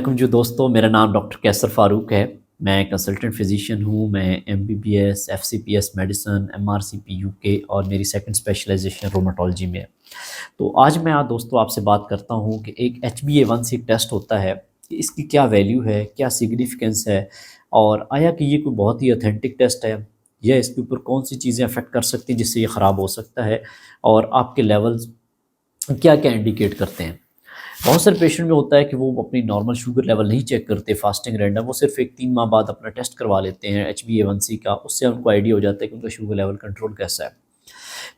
वालेकुम जी दोस्तों, मेरा नाम डॉक्टर कैसर फ़ारूक है। मैं कंसल्टेंट फ़िज़िशियन हूँ। मैं MBBS, FCPS medicine, MRCP UK और मेरी सेकंड स्पेशलाइज़ेशन रोमेटोलॉजी में है। तो आज मैं दोस्तों आपसे बात करता हूँ कि एक HbA1c टेस्ट होता है, कि इसकी क्या वैल्यू है, क्या सिग्निफिकेंस है और आया कि ये कोई बहुत ही ऑथेंटिक टेस्ट है या इसके ऊपर कौन-सी चीज़ें अफ़ेक्ट कर सकती हैं जिससे ये ख़राब हो सकता है और आपके लेवल्स क्या-क्या इंडिकेट करते हैं। बहुत सारे पेशेंट में होता है कि वो अपनी नॉर्मल शुगर लेवल नहीं चेक करते फास्टिंग रैंडम, वो सिर्फ एक 3 माह बाद अपना टेस्ट करवा लेते हैं HbA1c का, उससे उनको आइडिया हो जाता है कि उनका शुगर लेवल कंट्रोल कैसा है।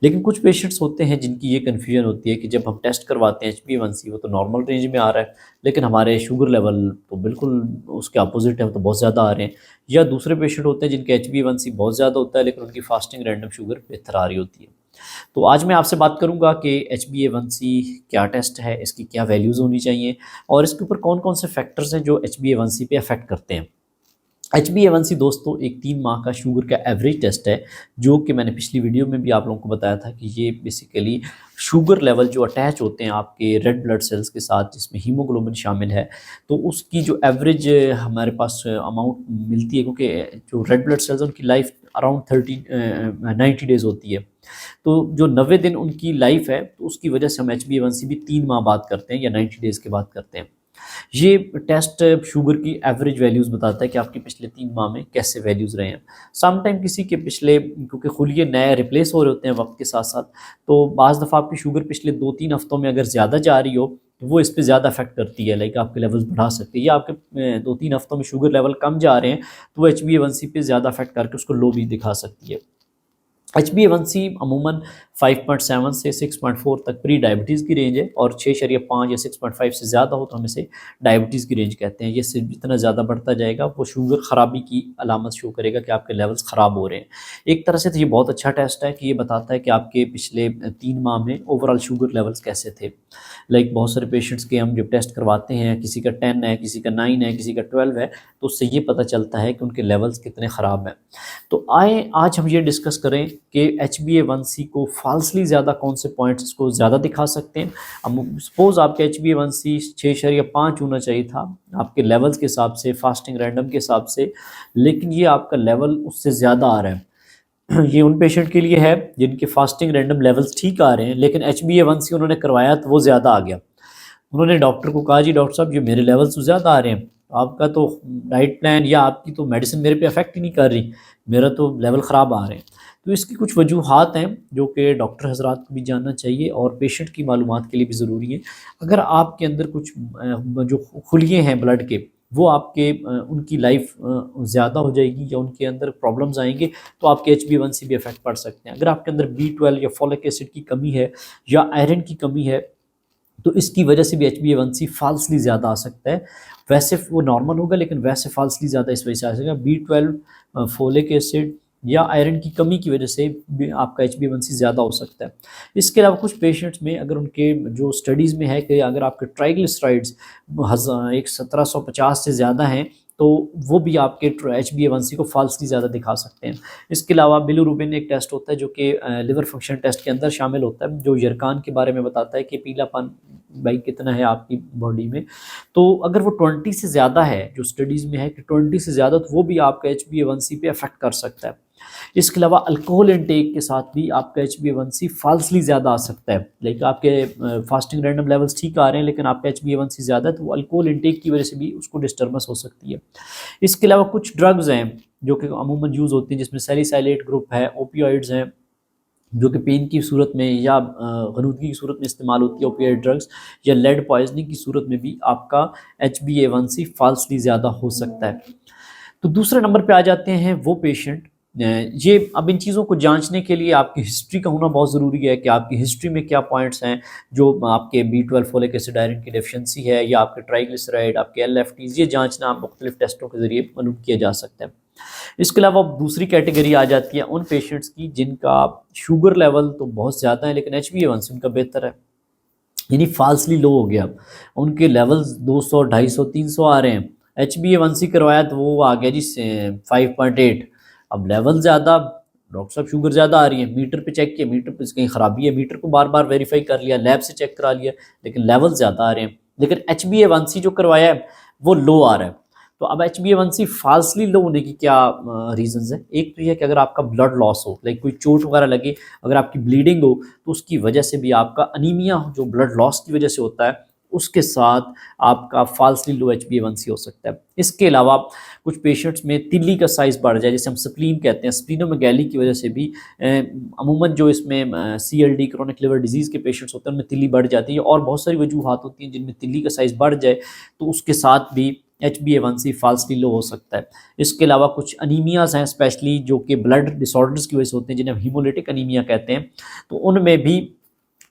लेकिन कुछ पेशेंट्स होते हैं जिनकी ये कन्फ्यूजन होती है कि जब हम टेस्ट करवाते हैं HbA1c वो तो नॉर्मल रेंज में आ रहा है, लेकिन हमारे शुगर लेवल तो बिल्कुल उसके अपोजिट है, वो तो बहुत ज़्यादा आ रहे हैं। या दूसरे पेशेंट होते हैं जिनके HbA1c बहुत ज़्यादा होता है लेकिन उनकी फास्टिंग रैंडम शुगर बेहतर आ रही होती है। तो आज मैं आपसे बात करूंगा कि HbA1c क्या टेस्ट है, इसकी क्या वैल्यूज़ होनी चाहिए और इसके ऊपर कौन-कौन से फैक्टर्स हैं जो HbA1c पे अफेक्ट करते हैं। HbA1c दोस्तों एक 3 माह का शुगर का एवरेज टेस्ट है, जो कि मैंने पिछली वीडियो में भी आप लोगों को बताया था कि ये बेसिकली शुगर लेवल जो अटैच होते हैं आपके रेड ब्लड सेल्स के साथ जिसमें हीमोग्लोबिन शामिल है, तो उसकी जो एवरेज हमारे पास अमाउंट मिलती है, क्योंकि जो रेड ब्लड सेल्स हैं उनकी लाइफ अराउंड 90 डेज़ होती है। तो जो 90 दिन उनकी लाइफ है, तो उसकी वजह से हम HbA1c भी 3 माह बाद करते हैं या 90 डेज़ के बाद करते हैं। ये टेस्ट शुगर की एवरेज वैल्यूज़ बताता है कि आपके पिछले 3 माह में कैसे वैल्यूज़ रहे हैं। सम टाइम किसी के पिछले, क्योंकि खुलिये नए रिप्लेस हो रहे होते हैं वक़्त के साथ-साथ, तो बाज़ दफ़ा आपकी शुगर पिछले 2-3 हफ्तों में अगर ज़्यादा जा रही हो, तो वो इस पे ज़्यादा इफ़ेक्ट करती है, लाइक आपके लेवल्स बढ़ा सकती है। या आपके 2-3 हफ्तों में शुगर लेवल कम जा रहे हैं, तो वो HbA1c पे ज़्यादा इफ़ेक्ट करके उसको लो भी दिखा सकती है। HbA1c अमूमन 5.7 से 6.4 तक प्री डायबिटीज़ की रेंज है और 6.5 या 6.5 से ज़्यादा हो तो हम इसे डायबिटीज़ की रेंज कहते हैं। ये सिर्फ जितना ज़्यादा बढ़ता जाएगा वो शुगर ख़राबी की अलामत शो करेगा कि आपके लेवल्स ख़राब हो रहे हैं। एक तरह से तो ये बहुत अच्छा टेस्ट है कि ये बताता है कि आपके पिछले 3 माह में ओवरऑल शुगर लेवल्स कैसे थे। लाइक बहुत सारे पेशेंट्स के हम जब टेस्ट करवाते हैं, किसी का 10 है, किसी का 9 है, किसी का 12 है, तो उससे ये पता चलता है कि उनके लेवल्स कितने ख़राब हैं। तो आए आज हम ये डिस्कस करें कि HbA1c को फाल्सली ज़्यादा कौन से पॉइंट्स इसको ज़्यादा दिखा सकते हैं। अब सपोज़ आपका HbA1c 6.5 होना चाहिए था आपके लेवल्स के हिसाब से, फास्टिंग रैंडम के हिसाब से, लेकिन ये आपका लेवल उससे ज़्यादा आ रहा है। ये उन पेशेंट के लिए है जिनके फास्टिंग रैंडम लेवल्स ठीक आ रहे हैं, लेकिन HbA1c उन्होंने करवाया तो वो ज़्यादा आ गया। उन्होंने डॉक्टर को कहा, जी डॉक्टर साहब ये मेरे लेवल्स तो ज़्यादा आ रहे हैं, आपका तो डाइट प्लान या आपकी तो मेडिसिन मेरे पे अफेक्ट ही नहीं कर रही, मेरा तो लेवल ख़राब आ रहे हैं। तो इसकी कुछ वजूहात हैं जो कि डॉक्टर हज़रात को भी जानना चाहिए और पेशेंट की मालूमात के लिए भी ज़रूरी है। अगर आपके अंदर कुछ जो खुलिये हैं ब्लड के, वो आपके उनकी लाइफ ज़्यादा हो जाएगी या उनके अंदर प्रॉब्लम्स आएंगे, तो आपके HbA1c भी अफेक्ट पड़ सकते हैं। अगर आपके अंदर B12 या फॉलिक एसिड की कमी है या आयरन की कमी है, तो इसकी वजह से भी HbA1c फाल्सली ज़्यादा आ सकता है। वैसे वो नॉर्मल होगा लेकिन वैसे फाल्सली ज़्यादा इस वजह से आ सकेगा। B12, फोलिक एसिड या आयरन की कमी की वजह से भी आपका HbA1c ज़्यादा हो सकता है। इसके अलावा कुछ पेशेंट्स में अगर उनके जो स्टडीज़ में है कि अगर आपके ट्राइग्लिसराइड्स 1750 से ज़्यादा हैं, तो वो भी आपके HbA1c को फाल्सली ज़्यादा दिखा सकते हैं। इसके अलावा बिलिरुबिन एक टेस्ट होता है जो कि लिवर फंक्शन टेस्ट के अंदर शामिल होता है, जो यरकान के बारे में बताता है कि पीलापन भाई कितना है आपकी बॉडी में। तो अगर वो 20 से ज़्यादा है, जो स्टडीज़ में है कि 20 से ज़्यादा, तो वो भी आपका HbA1c पे अफेक्ट कर सकता है। इसके अलावा अल्कोहल इंटेक के साथ भी आपका HbA1c फाल्सली ज़्यादा आ सकता है। लाइक आपके फास्टिंग रैंडम लेवल्स ठीक आ रहे हैं लेकिन आपका HbA1c ज़्यादा है, तो वो अल्कोहल इंटेक की वजह से भी उसको डिस्टर्बेंस हो सकती है। इसके अलावा कुछ ड्रग्स हैं जो कि अमूमन यूज़ होती हैं, जिसमें सैलिसाइलेट ग्रुप है, ओपियोइड्स हैं, जो कि पेन की सूरत में या ग़नूदगी की सूरत में इस्तेमाल होती है ओपियोइड ड्रग्स, या लेड पॉइजनिंग की सूरत में भी आपका HbA1c फाल्सली ज़्यादा हो सकता है। तो दूसरे नंबर पे आ जाते हैं वो पेशेंट, ये अब इन चीज़ों को जांचने के लिए आपकी हिस्ट्री का होना बहुत ज़रूरी है कि आपकी हिस्ट्री में क्या पॉइंट्स हैं, जो आपके B12 फोलिक एसिड आयरन की डेफिशिएंसी है या आपके ट्राइग्लिसराइड, आपके LFTs, ये जांचना मुख्तलिफ टेस्टों के ज़रिए मालूम किया जा सकता है। इसके अलावा दूसरी कैटेगरी आ जाती है उन पेशेंट्स की जिनका शुगर लेवल तो बहुत ज़्यादा है लेकिन HbA1c उनका बेहतर है, यानी फाल्सली लो हो गया, उनके लेवल्स 200, 250, 300 आ रहे हैं, HbA1c करवाया तो वो आ गया जी 5.8। अब लेवल ज़्यादा, डॉक्टर साहब शुगर ज़्यादा आ रही है, मीटर पे चेक किया, मीटर पे कहीं ख़राबी है, मीटर को बार बार वेरीफाई कर लिया, लैब से चेक करा लिया, लेकिन लेवल ज़्यादा आ रहे हैं। लेकिन HbA1c जो करवाया है वो लो आ रहा है। तो अब HbA1c फाल्सली लो होने की क्या रीजंस है? एक तो ये है कि अगर आपका ब्लड लॉस हो, लाइक कोई चोट वगैरह लगे, अगर आपकी ब्लीडिंग हो, तो उसकी वजह से भी आपका अनीमिया जो ब्लड लॉस की वजह से होता है, उसके साथ आपका फाल्सली लो HbA1c हो सकता है। इसके अलावा कुछ पेशेंट्स में तिल्ली का साइज़ बढ़ जाए, जैसे हम स्प्लीन कहते हैं, स्प्लीनोमेगैली की वजह से भी अमूमन जो इसमें CLD क्रोनिक लिवर डिजीज़ के पेशेंट्स होते हैं उनमें तिल्ली बढ़ जाती है, और बहुत सारी वजूहत होती हैं जिनमें तिल्ली का साइज़ बढ़ जाए, तो उसके साथ भी HbA1c फाल्सली लो हो सकता है। इसके अलावा कुछ अनीमियाज़ हैं स्पेशली जो कि ब्लड डिसऑर्डर्स की वजह से होते हैं, जिन्हें हम हीमोलिटिक अनीमिया कहते हैं, तो उनमें भी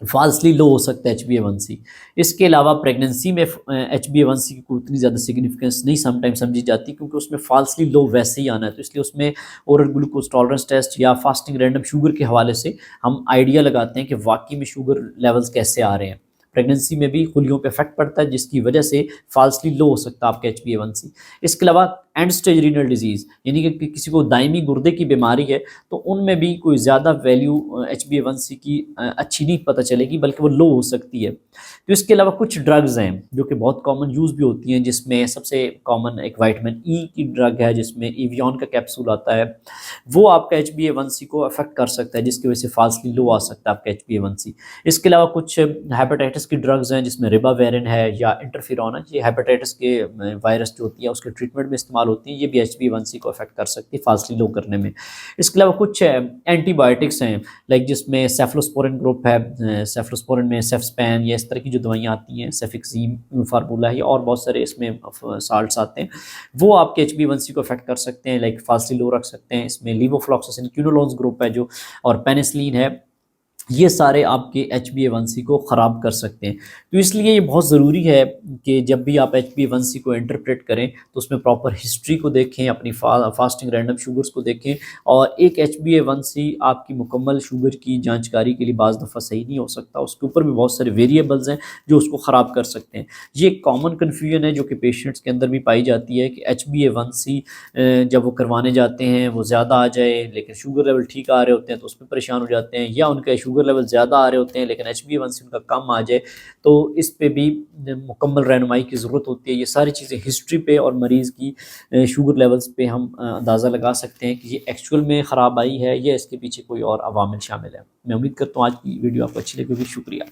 फाल्सली लो हो सकता है HbA1c। इसके अलावा प्रेगनेंसी में HbA1c की कोई उतनी ज़्यादा सिग्निफिकेंस नहीं समटाइम समझी जाती, क्योंकि उसमें फाल्सली लो वैसे ही आना है, तो इसलिए उसमें ओरल ग्लूकोज टॉलरेंस टेस्ट या फास्टिंग रैंडम शुगर के हवाले से हम आइडिया लगाते हैं कि वाकई में शुगर लेवल्स कैसे आ रहे हैं। प्रेगनेंसी में भी खुलियों पे इफेक्ट पड़ता है, जिसकी वजह से फाल्सली लो हो सकता है आपका HbA1c। इसके अलावा एंड स्टेज रीनल डिजीज़, यानी कि किसी को दायमी गुर्दे की बीमारी है, तो उनमें भी कोई ज़्यादा वैल्यू HbA1c की अच्छी नहीं पता चलेगी, बल्कि वो लो हो सकती है। तो इसके अलावा कुछ ड्रग्स हैं जो कि बहुत कॉमन यूज़ भी होती हैं, जिसमें सबसे कॉमन एक विटामिन ई की ड्रग है, जिसमें एवियन का कैप्सूल आता है, वो आपका HbA1c को अफेक्ट कर सकता है, जिसकी वजह से फाल्सली लो आ सकता है आपका HbA1c। इसके अलावा कुछ हेपेटाइटिस की ड्रग्स हैं, जिसमें रिबाविरिन है या इंटरफेरॉन है, ये हेपेटाइटिस के वायरस जो होती है उसके ट्रीटमेंट में इस्तेमाल होती हैं, ये भी HbA1c को अफेक्ट कर सकती है फाल्सली लो करने में। इसके अलावा कुछ एंटीबायोटिक्स हैं, लाइक जिसमें सेफ्लोस्पोरिन ग्रुप है, सेफ्लोस्पोरिन में सेफ्स्पैन या इस तरह की जो दवाइयाँ आती हैं, सेफिक्सीम फार्मूला है, और बहुत सारे इसमें साल्ट्स आते हैं, वो आपके HbA1c को अफेक्ट कर सकते हैं, लाइक फाल्सली लो रख सकते हैं। इसमें लीवोफ्लॉक्सासिन क्विनोलोन्स ग्रुप है जो, और पेनिसिलिन है, ये सारे आपके HbA1c को ख़राब कर सकते हैं। तो इसलिए ये बहुत ज़रूरी है कि जब भी आप HbA1c को इंटरप्रेट करें तो उसमें प्रॉपर हिस्ट्री को देखें, अपनी फास्टिंग रैंडम शुगर्स को देखें, और एक HbA1c आपकी मुकम्मल शुगर की जानकारी के लिए बाज़ दफ़ा सही नहीं हो सकता, उसके ऊपर भी बहुत सारे वेरिएबल्स हैं जो उसको ख़राब कर सकते हैं। ये एक कॉमन कन्फ्यूजन है जो कि पेशेंट्स के अंदर भी पाई जाती है कि HbA1c जब वो करवाने जाते हैं वो ज़्यादा आ जाए, लेकिन शुगर लेवल ठीक आ रहे होते हैं तो उसमें परेशान हो जाते हैं, या उनका शुगर लेवल ज़्यादा आ रहे होते हैं लेकिन HbA1c उनका कम आ जाए, तो इस पे भी मुकम्मल रहनुमाई की ज़रूरत होती है। ये सारी चीज़ें हिस्ट्री पे और मरीज़ की शुगर लेवल्स पे हम अंदाज़ा लगा सकते हैं कि ये एक्चुअल में ख़राब आई है या इसके पीछे कोई और अवामिल शामिल है। मैं उम्मीद करता हूँ आज की वीडियो आपको अच्छी लगी होगी। शुक्रिया।